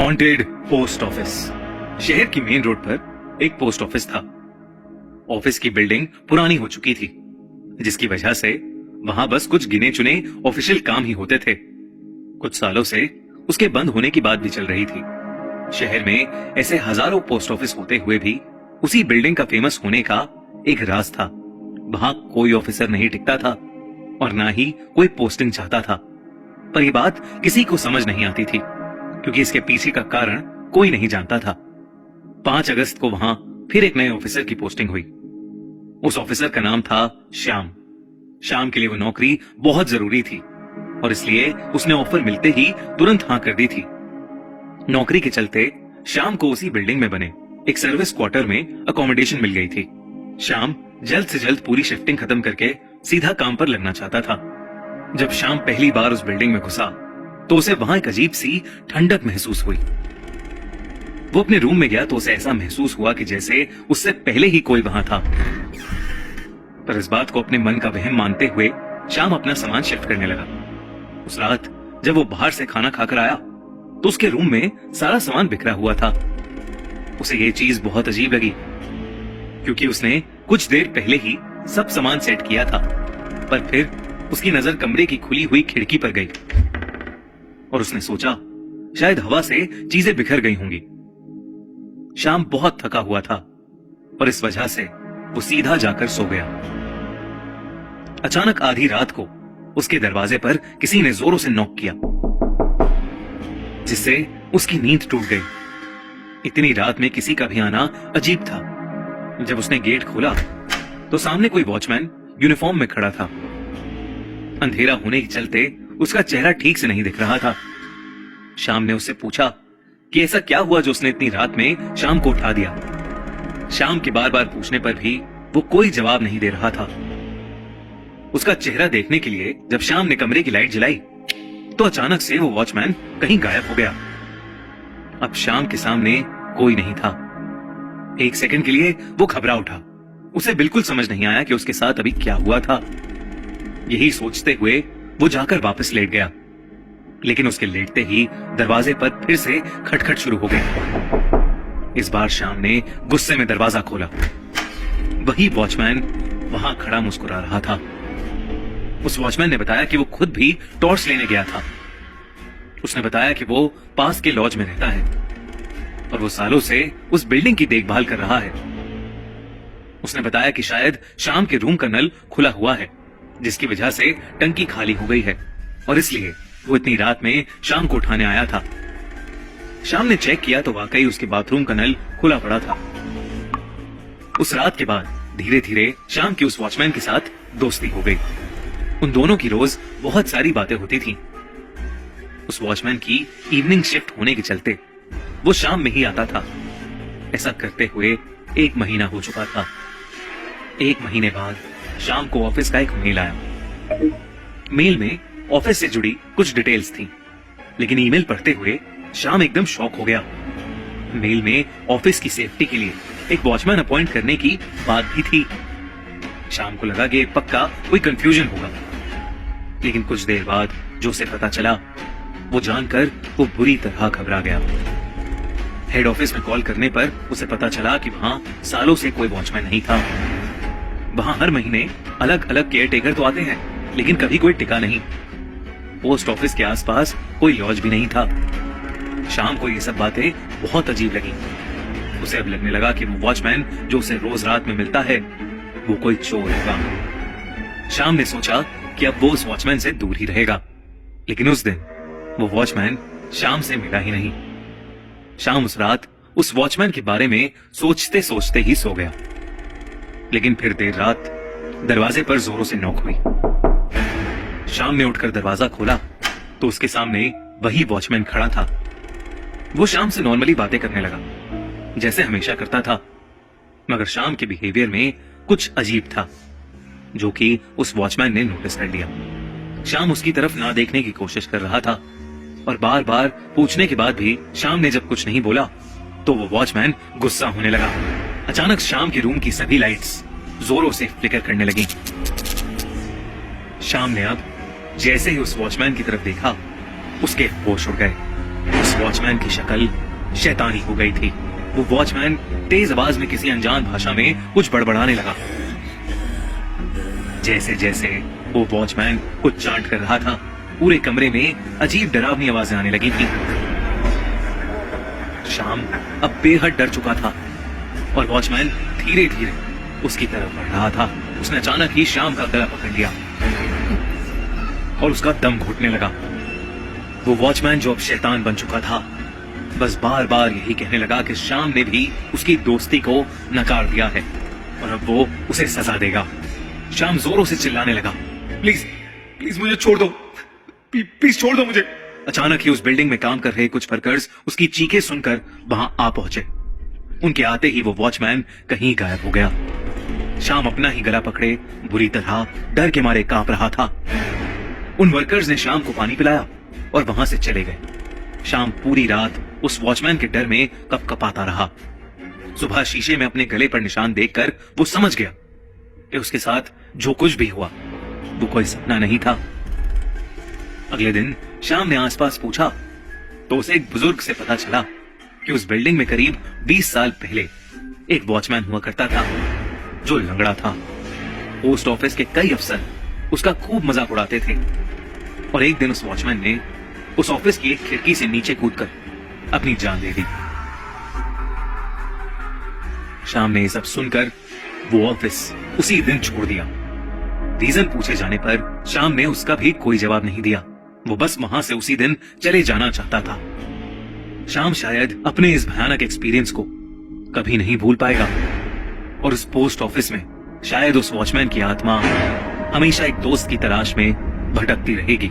Wanted post office. शहर की main road पर एक पोस्ट ऑफिस था। ऑफिस की बिल्डिंग पुरानी हो चुकी थी, जिसकी वजह से वहां बस कुछ गिने चुने ऑफिशियल काम ही होते थे। कुछ सालों से उसके बंद होने की बात भी चल रही थी। शहर में ऐसे हजारों पोस्ट ऑफिस होते हुए भी उसी बिल्डिंग का फेमस होने का एक राज था। वहां कोई ऑफिसर नहीं टिकता था और ना ही कोई पोस्टिंग चाहता था। पर यह बात किसी को समझ नहीं आती थी, क्योंकि इसके पीछे का कारण कोई नहीं जानता था। 5 अगस्त को वहां फिर एक नए ऑफिसर की पोस्टिंग हुई। उस ऑफिसर का नाम था श्याम। श्याम के लिए वो नौकरी बहुत जरूरी थी और इसलिए उसने ऑफर मिलते ही तुरंत हां कर दी थी। नौकरी के चलते श्याम को उसी बिल्डिंग में बने एक सर्विस क्वार्टर में अकोमोडेशन मिल गई थी। श्याम जल्द से जल्द पूरी शिफ्टिंग खत्म करके सीधा काम पर लगना चाहता था। जब श्याम पहली बार उस बिल्डिंग में घुसा तो उसे वहां एक अजीब सी ठंडक महसूस हुई। वो अपने रूम में गया तो उसे ऐसा महसूस हुआ कि जैसे उससे पहले ही कोई वहां था। पर इस बात को अपने मन का वहम मानते हुए श्याम अपना सामान शिफ्ट करने लगा। उस रात जब वो बाहर से खाना खाकर आया तो उसके रूम में सारा सामान बिखरा हुआ था। उसे ये चीज बहुत अजीब लगी, क्योंकि उसने कुछ देर पहले ही सब सामान सेट किया था। पर फिर उसकी नजर कमरे की खुली हुई खिड़की पर गई और उसने सोचा शायद हवा से चीजें बिखर गई होंगी। श्याम बहुत थका हुआ था और इस वजह से वो सीधा जाकर सो गया। अचानक आधी रात को उसके दरवाजे पर किसी ने जोरों से नॉक किया, जिससे उसकी नींद टूट गई। इतनी रात में किसी का भी आना अजीब था। जब उसने गेट खोला तो सामने कोई वॉचमैन यूनिफॉर्म में खड़ा था। अंधेरा होने के चलते उसका चेहरा ठीक से नहीं दिख रहा था। श्याम ने उससे पूछा कि ऐसा क्या हुआ जो उसने इतनी रात में श्याम को उठा दिया। श्याम के बार बार पूछने पर भी वो कोई जवाब नहीं दे रहा था। उसका चेहरा देखने के लिए जब श्याम ने कमरे की लाइट जलाई तो अचानक से वो वॉचमैन कहीं गायब हो गया। अब श्याम के सामने कोई नहीं था। एक सेकंड के लिए वो घबरा उठा। उसे बिल्कुल समझ नहीं आया कि उसके साथ अभी क्या हुआ था। यही सोचते हुए वो जाकर वापस लेट गया, लेकिन उसके लेटते ही दरवाजे पर फिर से खटखट शुरू हो गई। इस बार श्याम ने गुस्से में दरवाजा खोला। वही वॉचमैन वहां खड़ा मुस्कुरा रहा था। उस वॉचमैन ने बताया कि वो खुद भी टॉर्च लेने गया था। उसने बताया कि वो पास के लॉज में रहता है और वो सालों से उस बिल्डिंग की देखभाल कर रहा है। उसने बताया कि शायद श्याम के रूम का नल खुला हुआ है, जिसकी वजह से टंकी खाली हो गई है और इसलिए वो इतनी रात में श्याम को उठाने आया था। श्याम ने चेक किया तो वाकई उसके बाथरूम का नल खुला पड़ा था। उस रात के बाद धीरे धीरे श्याम की उस वॉचमैन के साथ दोस्ती हो गई। उन दोनों की रोज बहुत सारी बातें होती थी। उस वॉचमैन की इवनिंग शिफ्ट होने के चलते वो शाम में ही आता था। ऐसा करते हुए 1 महीना हो चुका था। 1 महीने बाद शाम को ऑफिस का एक मेल आया। मेल में ऑफिस से जुड़ी कुछ डिटेल्स थी, लेकिन ईमेल पढ़ते हुए शाम एकदम शॉक हो गया। मेल में ऑफिस की सेफ्टी के लिए एक वॉचमैन अपॉइंट करने की बात भी थी। शाम को लगा कि पक्का कोई कंफ्यूजन होगा, लेकिन कुछ देर बाद जो उसे पता चला वो जानकर वो बुरी तरह घबरा गया। हेड ऑफिस में कॉल करने पर उसे पता चला कि वहां सालों से कोई वॉचमैन नहीं था। वहां हर महीने अलग अलग केयर टेकर तो आते हैं, लेकिन कभी कोई टिका नहीं। पोस्ट ऑफिस के आसपास कोई लॉज भी नहीं था। शाम को ये सब बातें बहुत अजीब लगी। उसे अब लगने लगा कि वो वॉचमैन जो उसे रोज रात में मिलता है वो कोई चोर होगा। शाम ने सोचा कि अब वो उस वॉचमैन से दूर ही रहेगा, लेकिन उस दिन वो वॉचमैन शाम से मिला ही नहीं। शाम उस रात उस वॉचमैन के बारे में सोचते सोचते ही सो गया। लेकिन फिर देर रात दरवाजे पर जोरों से नॉक हुई। शाम ने उठकर दरवाजा खोला तो उसके सामने वही वॉचमैन खड़ा था। वो शाम से नॉर्मली बातें करने लगा, जैसे हमेशा करता था, मगर शाम के बिहेवियर में कुछ अजीब था, जो कि उस वॉचमैन ने नोटिस कर लिया। शाम उसकी तरफ ना देखने की कोशिश कर रहा था और बार बार पूछने के बाद भी शाम ने जब कुछ नहीं बोला तो वो वॉचमैन गुस्सा होने लगा। अचानक शाम के रूम की सभी लाइट्स जोरों से फ्लिकर करने लगी। शाम ने अब जैसे ही उस वॉचमैन की तरफ देखा उसके होश उड़ गए। उस वॉचमैन की शक्ल शैतानी हो गई थी। वो वॉचमैन तेज आवाज में किसी अनजान भाषा में कुछ बड़बड़ाने लगा। जैसे जैसे वो वॉचमैन कुछ चांट कर रहा था, पूरे कमरे में अजीब डरावनी आवाजें आने लगी थी। शाम अब बेहद डर चुका था और वॉचमैन धीरे धीरे उसकी तरफ बढ़ रहा था। उसने अचानक ही शाम का गला पकड़ लिया और उसका दम घुटने लगा। वो वॉचमैन जो अब शैतान बन चुका था, बस बार बार यही कहने लगा कि शाम ने भी उसकी दोस्ती को नकार दिया है और अब वो उसे सजा देगा। शाम जोरों से चिल्लाने लगा, प्लीज प्लीज मुझे छोड़ दो, प्लीज छोड़ दो मुझे। अचानक ही उस बिल्डिंग में काम कर रहे कुछ वर्कर्स उसकी चीखें सुनकर वहां आ पहुंचे। उनके आते ही वो वॉचमैन कहीं गायब हो गया। शाम अपना ही गला पकड़े बुरी तरह डर के मारे कांप रहा था। उन वर्कर्स ने शाम को पानी पिलाया और वहां से चले गए। शाम पूरी रात उस वॉचमैन के डर में कपकपाता रहा। सुबह शीशे में अपने गले पर निशान देखकर वो समझ गया कि उसके साथ जो कुछ भी हुआ वो कोई सपना नहीं था। अगले दिन शाम ने आसपास पूछा तो उसे एक बुजुर्ग से पता चला कि उस बिल्डिंग में करीब 20 साल पहले एक वॉचमैन हुआ करता था जो लंगड़ा था। पोस्ट ऑफिस के कई अफसर उसका खूब मजाक उड़ाते थे और एक दिन उस वॉचमैन ने उस ऑफिस की एक खिड़की से नीचे कूदकर अपनी जान दे दी। शाम ने ये सब सुनकर वो ऑफिस उसी दिन छोड़ दिया। रीजन पूछे जाने पर शाम ने उसका भी कोई जवाब नहीं दिया। वो बस वहां से उसी दिन चले जाना चाहता था। शाम शायद अपने इस भयानक एक्सपीरियंस को कभी नहीं भूल पाएगा और उस पोस्ट ऑफिस में शायद उस वॉचमैन की आत्मा हमेशा एक दोस्त की तलाश में भटकती रहेगी।